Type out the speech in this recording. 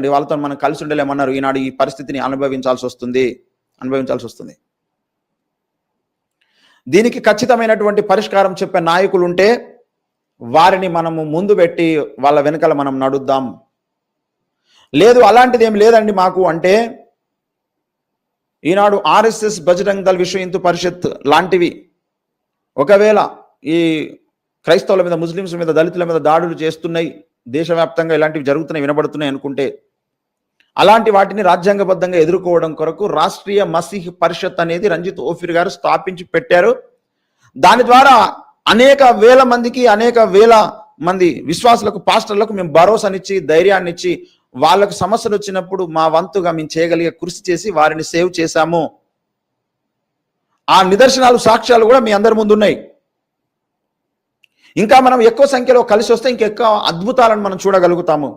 లేదండి, వాళ్ళతో మనం కలిసి ఉండలేమన్నారు. ఈనాడు ఈ పరిస్థితిని అనుభవించాల్సి వస్తుంది. దీనికి ఖచ్చితమైనటువంటి పరిష్కారం చెప్పే నాయకులు ఉంటే వారిని మనము ముందు పెట్టి వాళ్ళ వెనకాల మనం నడుద్దాం. లేదు అలాంటిది ఏం లేదండి మాకు అంటే ఈనాడు ఆర్ఎస్ఎస్, బజరంగ్ దళ్, విశ్వ హిందూ పరిషత్ లాంటివి ఒకవేళ ఈ క్రైస్తవుల మీద, ముస్లింస్ మీద, దళితుల మీద దాడులు చేస్తున్నాయి, దేశవ్యాప్తంగా ఇలాంటివి జరుగుతున్నాయి, వినబడుతున్నాయి అనుకుంటే అలాంటి వాటిని రాజ్యాంగబద్ధంగా ఎదుర్కోవడం కొరకు రాష్ట్రీయ మసీహ్ పరిషత్ అనేది రంజిత్ ఓఫీర్ గారు స్థాపించి పెట్టారు. దాని ద్వారా అనేక వేల మంది విశ్వాసులకు, పాస్టర్లకు మేము భరోసానిచ్చి, ధైర్యాన్నిచ్చి, వాళ్ళకు సమస్యలు వచ్చినప్పుడు మా వంతుగా మేము చేయగలిగే కృషి చేసి వారిని సేవ్ చేశాము. ఆ నిదర్శనాలు, సాక్ష్యాలు కూడా మీ అందరి ముందు ఉన్నాయి. ఇంకా మనం ఎక్కువ సంఖ్యలో కలిసి వస్తే ఇంకెక్కువ అద్భుతాలను మనం చూడగలుగుతాము.